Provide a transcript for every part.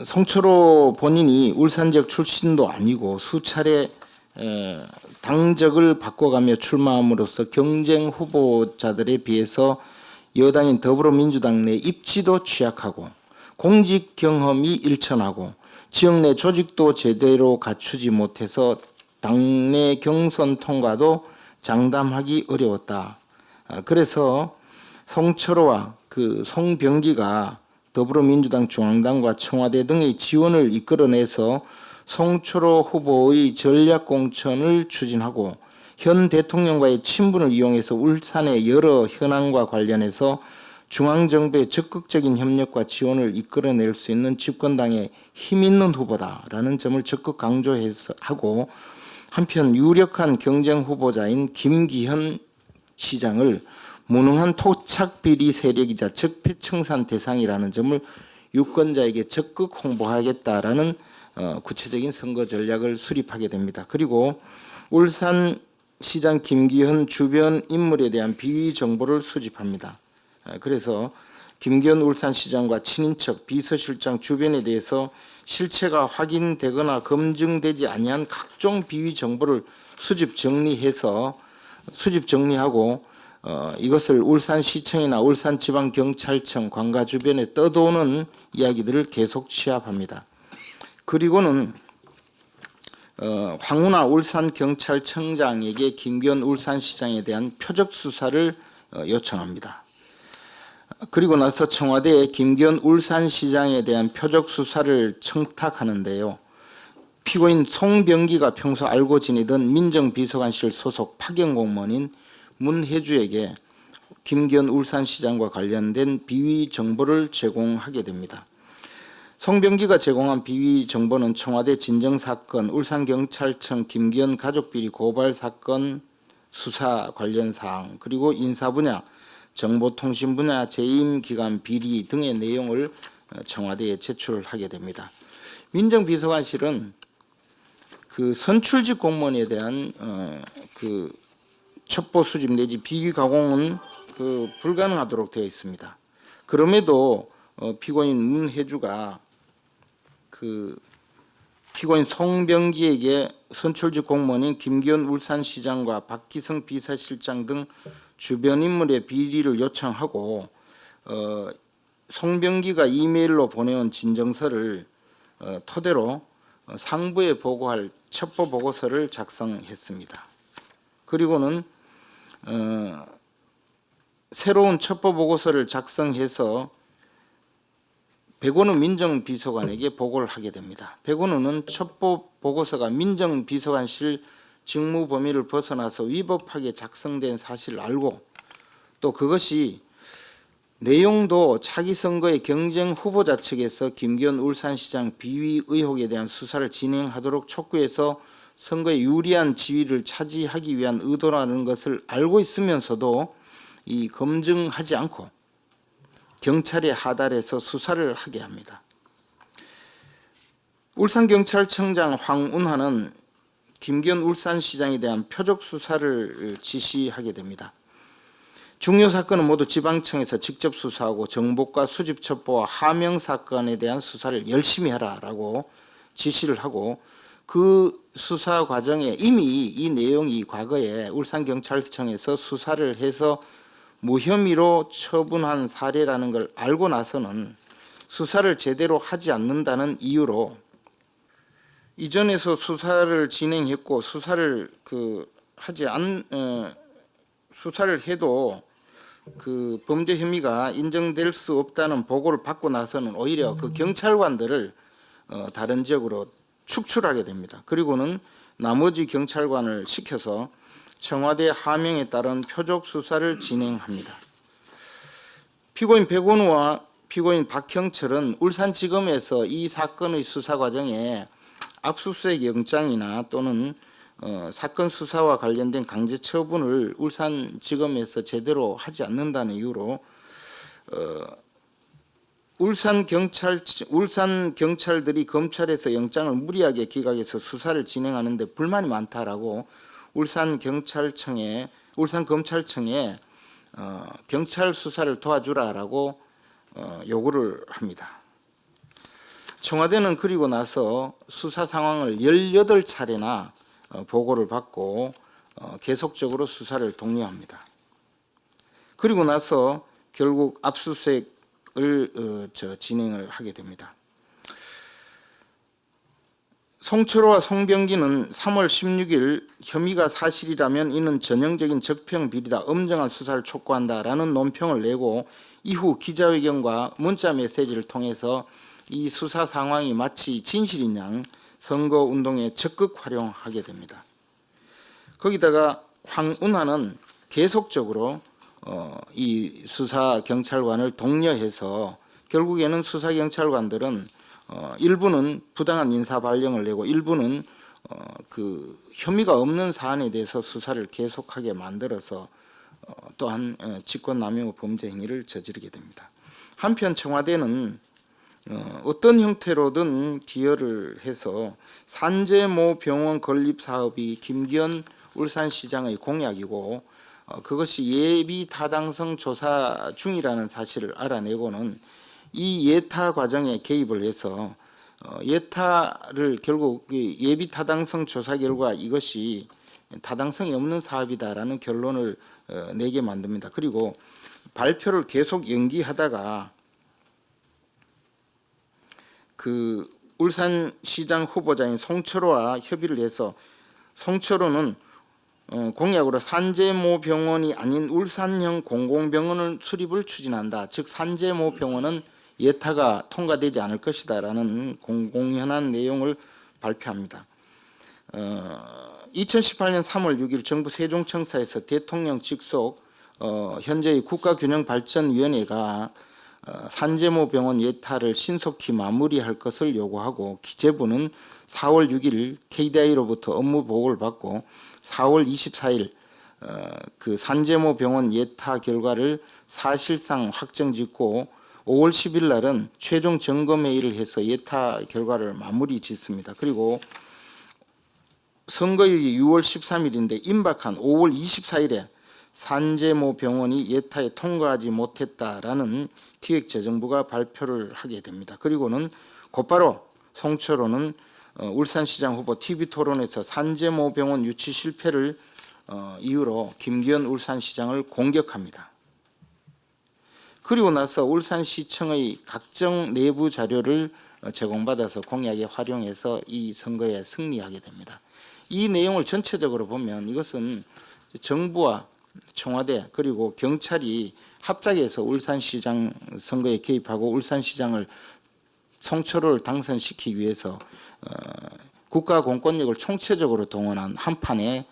송철호 본인이 울산 지역 출신도 아니고 수차례 당적을 바꿔가며 출마함으로써 경쟁 후보자들에 비해서 여당인 더불어민주당 내 입지도 취약하고 공직 경험이 일천하고 지역 내 조직도 제대로 갖추지 못해서 당내 경선 통과도 장담하기 어려웠다. 그래서 송철호와 그 송병기가 더불어민주당 중앙당과 청와대 등의 지원을 이끌어내서 송철호 후보의 전략공천을 추진하고 현 대통령과의 친분을 이용해서 울산의 여러 현안과 관련해서 중앙정부의 적극적인 협력과 지원을 이끌어낼 수 있는 집권당의 힘있는 후보다라는 점을 적극 강조해서 하고, 한편 유력한 경쟁 후보자인 김기현 시장을 무능한 토착 비리 세력이자 적폐청산 대상이라는 점을 유권자에게 적극 홍보하겠다라는 구체적인 선거 전략을 수립하게 됩니다. 그리고 울산시장 김기현 주변 인물에 대한 비위 정보를 수집합니다. 그래서 김기현 울산시장과 친인척, 비서실장 주변에 대해서 실체가 확인되거나 검증되지 아니한 각종 비위 정보를 수집 정리하고 이것을 울산시청이나 울산지방경찰청 관가 주변에 떠도는 이야기들을 계속 취합합니다. 그리고는 황운하 울산경찰청장에게 김기현 울산시장에 대한 표적 수사를 요청합니다. 그리고 나서 청와대에 김기현 울산시장에 대한 표적 수사를 청탁하는데요. 피고인 송병기가 평소 알고 지내던 민정비서관실 소속 파견공무원인 문혜주에게 김기현 울산시장과 관련된 비위 정보를 제공하게 됩니다. 송병기가 제공한 비위 정보는 청와대 진정사건, 울산경찰청 김기현 가족비리 고발사건 수사 관련 사항, 그리고 인사분야, 정보통신분야 재임기관 비리 등의 내용을 청와대에 제출하게 됩니다. 민정비서관실은 그 선출직 공무원에 대한 그 첩보 수집 내지 비위 가공은 불가능하도록 되어 있습니다. 그럼에도 피고인 문혜주가 피고인 송병기에게 선출직 공무원인 김기현 울산시장과 박기성 비서실장 등 주변 인물의 비리를 요청하고 송병기가 이메일로 보내온 진정서를 토대로 상부에 보고할 첩보 보고서를 작성했습니다. 그리고는 새로운 첩보 보고서를 작성해서 백원우 민정비서관에게 보고를 하게 됩니다. 백원우는 첩보 보고서가 민정비서관실 직무 범위를 벗어나서 위법하게 작성된 사실을 알고, 또 그것이 내용도 차기 선거의 경쟁 후보자 측에서 김기현 울산시장 비위 의혹에 대한 수사를 진행하도록 촉구해서 선거에 유리한 지위를 차지하기 위한 의도라는 것을 알고 있으면서도 검증하지 않고 경찰에 하달해서 수사를 하게 합니다. 울산경찰청장 황운하는 김기현 울산시장에 대한 표적 수사를 지시하게 됩니다. 중요 사건은 모두 지방청에서 직접 수사하고 정보과 수집 첩보와 하명 사건에 대한 수사를 열심히 하라라고 지시를 하고, 그 수사 과정에 이미 이 내용이 과거에 울산경찰청에서 수사를 해서 무혐의로 처분한 사례라는 걸 알고 나서는 수사를 제대로 하지 않는다는 이유로 이전에서 수사를 진행했고 수사를 수사를 해도 그 범죄 혐의가 인정될 수 없다는 보고를 받고 나서는 오히려 그 경찰관들을 다른 지역으로 축출하게 됩니다. 그리고는 나머지 경찰관을 시켜서 청와대 하명에 따른 표적 수사를 진행합니다. 피고인 백원우와 피고인 박형철은 울산지검에서 이 사건의 수사 과정에 압수수색 영장이나 또는 사건 수사와 관련된 강제 처분을 울산지검에서 제대로 하지 않는다는 이유로 울산 경찰들이 검찰에서 영장을 무리하게 기각해서 수사를 진행하는데 불만이 많다라고 울산검찰청에 경찰 수사를 도와주라라고 요구를 합니다. 청와대는 그리고 나서 수사 상황을 18차례나 보고를 받고 계속적으로 수사를 독려합니다. 그리고 나서 결국 압수수색을 진행을 하게 됩니다. 송철호와 송병기는 3월 16일 혐의가 사실이라면 이는 전형적인 적폐형 비리다, 엄정한 수사를 촉구한다라는 논평을 내고 이후 기자회견과 문자 메시지를 통해서 이 수사 상황이 마치 진실인 양 선거운동에 적극 활용하게 됩니다. 거기다가 황운하는 계속적으로 이 수사경찰관을 독려해서 결국에는 수사경찰관들은 일부는 부당한 인사 발령을 내고 일부는 그 혐의가 없는 사안에 대해서 수사를 계속하게 만들어서 또한 직권남용 범죄 행위를 저지르게 됩니다. 한편 청와대는 어떤 형태로든 기여를 해서 산재모 병원 건립 사업이 김기현 울산시장의 공약이고 그것이 예비 타당성 조사 중이라는 사실을 알아내고는 이 예타 과정에 개입을 해서 예타를 결국 예비 타당성 조사 결과 이것이 타당성이 없는 사업이다라는 결론을 내게 만듭니다. 그리고 발표를 계속 연기하다가 그 울산시장 후보자인 송철호와 협의를 해서 송철호는 공약으로 산재모 병원이 아닌 울산형 공공병원을 수립을 추진한다. 즉 산재모 병원은 예타가 통과되지 않을 것이다라는 공공연한 내용을 발표합니다. 2018년 3월 6일 정부 세종청사에서 대통령 직속 현재의 국가균형발전위원회가 산재모 병원 예타를 신속히 마무리할 것을 요구하고 기재부는 4월 6일 KDI로부터 업무 보고를 받고 4월 24일 그 산재모 병원 예타 결과를 사실상 확정짓고 5월 10일 날은 최종 점검회의를 해서 예타 결과를 마무리 짓습니다. 그리고 선거일이 6월 13일인데 임박한 5월 24일에 산재모 병원이 예타에 통과하지 못했다라는 기획재정부가 발표를 하게 됩니다. 그리고는 곧바로 송철호는 울산시장 후보 TV토론에서 산재모 병원 유치 실패를 이유로 김기현 울산시장을 공격합니다. 그리고 나서 울산시청의 각종 내부 자료를 제공받아서 공약에 활용해서 이 선거에 승리하게 됩니다. 이 내용을 전체적으로 보면 이것은 정부와 청와대 그리고 경찰이 합작해서 울산시장 선거에 개입하고 울산시장을 송철호를 당선시키기 위해서 국가 공권력을 총체적으로 동원한 한판의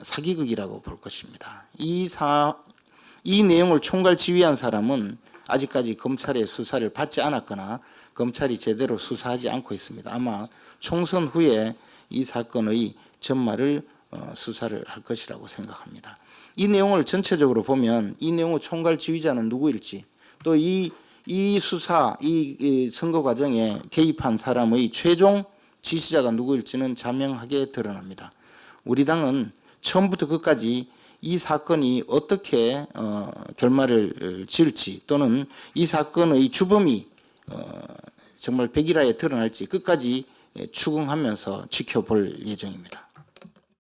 사기극이라고 볼 것입니다. 이 내용을 총괄 지휘한 사람은 아직까지 검찰의 수사를 받지 않았거나 검찰이 제대로 수사하지 않고 있습니다. 아마 총선 후에 이 사건의 전말을 수사를 할 것이라고 생각합니다. 이 내용을 전체적으로 보면 이 내용의 총괄 지휘자는 누구일지 또 이 수사, 이 선거 과정에 개입한 사람의 최종 지시자가 누구일지는 자명하게 드러납니다. 우리 당은 처음부터 끝까지 이 사건이 어떻게 결말을 지을지 또는 이 사건의 주범이 정말 백일화에 드러날지 끝까지 추궁하면서 지켜볼 예정입니다.